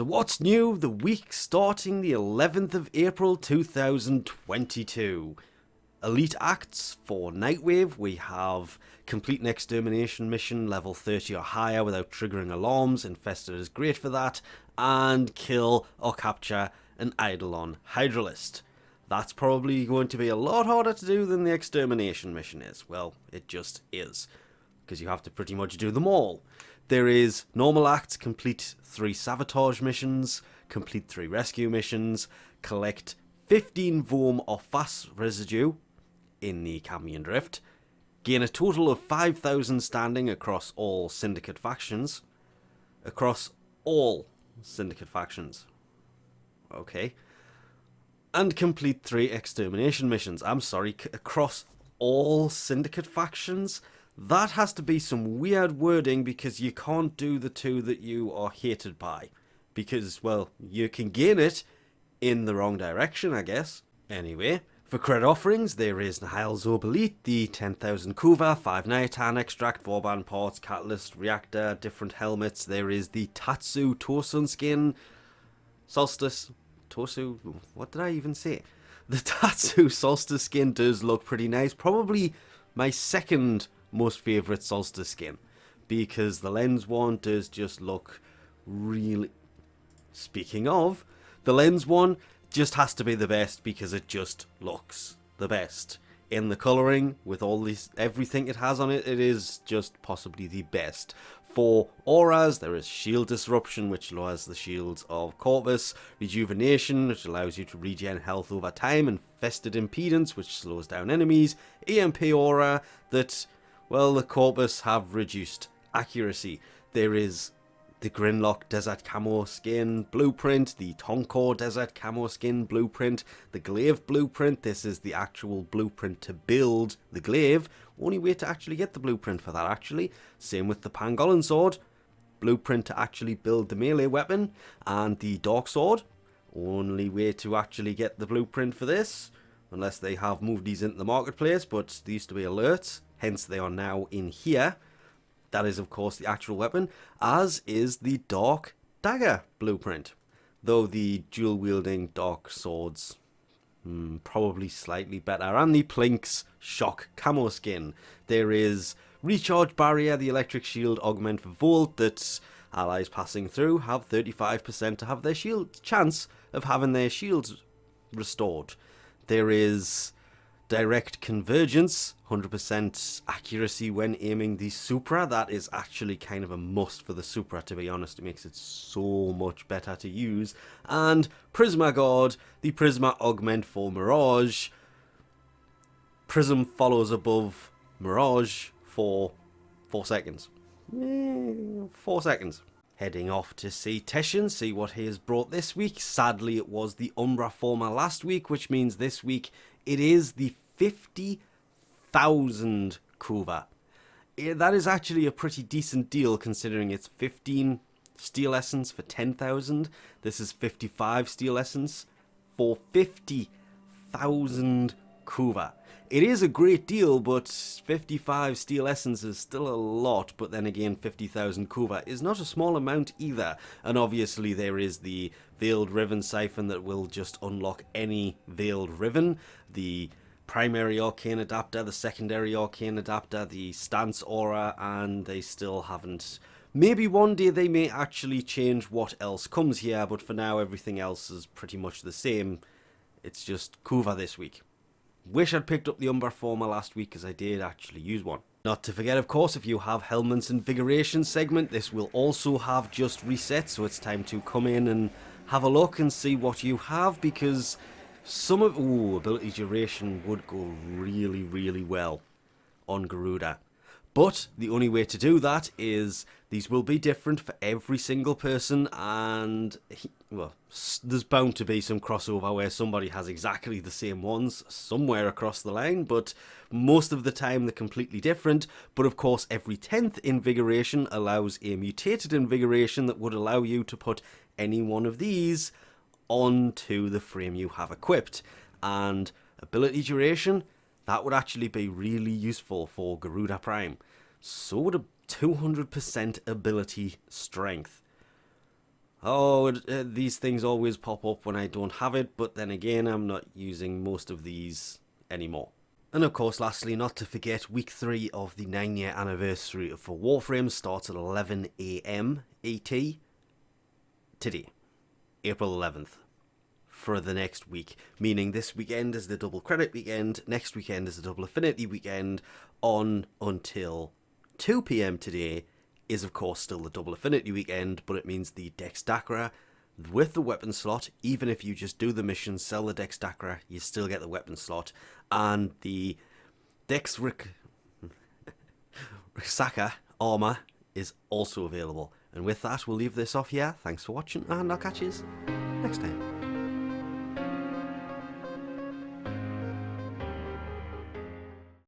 So what's new the week starting the 11th of April 2022? Elite acts for Nightwave. We have complete an extermination mission level 30 or higher without triggering alarms. Infested is great for that. And kill or capture an Eidolon Hydralist. That's probably going to be a lot harder to do than the extermination mission is. Well, it just is, because you have to pretty much do them all. There is normal acts, complete 3 sabotage missions, complete 3 rescue missions, collect 15 Vorm or Fast residue in the Cambion Drift, gain a total of 5,000 standing across all Syndicate factions. Okay. And complete 3 extermination missions. I'm sorry, across all Syndicate factions? That has to be some weird wording, because you can't do the 2 that you are hated by. Because, well, you can gain it in the wrong direction, I guess. Anyway, for credit offerings, there is Nihil's Elite, the 10,000 Kuva, 5 Niatan Extract, Vauban Parts, Catalyst, Reactor, different helmets. There is the Tatsu Tosun skin, Solstice, Tosu, what did I even say? The Tatsu Solstice skin does look pretty nice. Probably my second most favourite Solstice skin, because the lens one does just look really... Speaking of, the lens one just has to be the best because it just looks the best. In the colouring, with all this, everything it has on it, it is just possibly the best. For auras, there is Shield Disruption, which lowers the shields of Corpus, Rejuvenation, which allows you to regen health over time, Infested Impedance, which slows down enemies, EMP Aura, that, well, the Corpus have reduced accuracy. There is the Grinlock Desert Camo Skin Blueprint, the Tonkor Desert Camo Skin Blueprint, the Glaive Blueprint. This is the actual blueprint to build the Glaive. Only way to actually get the blueprint for that, actually. Same with the Pangolin Sword. Blueprint to actually build the melee weapon. And the Dark Sword. Only way to actually get the blueprint for this, unless they have moved these into the marketplace, but these used to be alerts, hence they are now in here. That is, of course, the actual weapon, as is the Dark Dagger blueprint. Though the dual-wielding Dark Swords, probably slightly better. And the Plink's Shock Camo Skin. There is Recharge Barrier, the Electric Shield Augment for Volt, that allies passing through have 35% to have their chance of having their shields restored. There is Direct Convergence, 100% accuracy when aiming the Supra. That is actually kind of a must for the Supra, to be honest. It makes it so much better to use. And Prisma Guard, the Prisma Augment for Mirage. Prism follows above Mirage for 4 seconds. 4 seconds. Heading off to see Teshin, see what he has brought this week. Sadly, it was the Umbra Former last week, which means this week it is the 50,000 Kuva. That is actually a pretty decent deal, considering it's 15 Steel Essence for 10,000. This is 55 Steel Essence for 50,000 Kuva. It is a great deal, but 55 Steel Essence is still a lot. But then again, 50,000 Kuva is not a small amount either. And obviously there is the Veiled Riven Siphon that will just unlock any Veiled Riven. The primary Arcane Adapter, the secondary Arcane Adapter, the Stance Aura, and they still haven't... Maybe one day they may actually change what else comes here, but for now everything else is pretty much the same. It's just Kuva this week. Wish I'd picked up the Umbra Former last week, because I did actually use one. Not to forget, of course, if you have Hellmans Invigoration segment, this will also have just reset, so it's time to come in and have a look and see what you have, because some of... ability duration would go really, really well on Garuda. But the only way to do that is these will be different for every single person, and well, there's bound to be some crossover where somebody has exactly the same ones somewhere across the line, but most of the time they're completely different. But of course, every 10th Invigoration allows a mutated Invigoration that would allow you to put any one of these onto the frame you have equipped. And ability duration, that would actually be really useful for Garuda Prime. So would a 200% ability strength. Oh, these things always pop up when I don't have it, but then again, I'm not using most of these anymore. And of course, lastly, not to forget, week 3 of the 9-year anniversary for Warframe starts at 11 AM ET today, April 11th, for the next week. Meaning this weekend is the double credit weekend, next weekend is the double Affinity weekend, on until 2 PM today is of course still the double Affinity weekend, but it means the Dexdacra with the weapon slot, even if you just do the mission, sell the Dexdacra, you still get the weapon slot, and the Dex Risaka armor is also available. And with that, we'll leave this off here. Thanks for watching, and I'll catch you next time.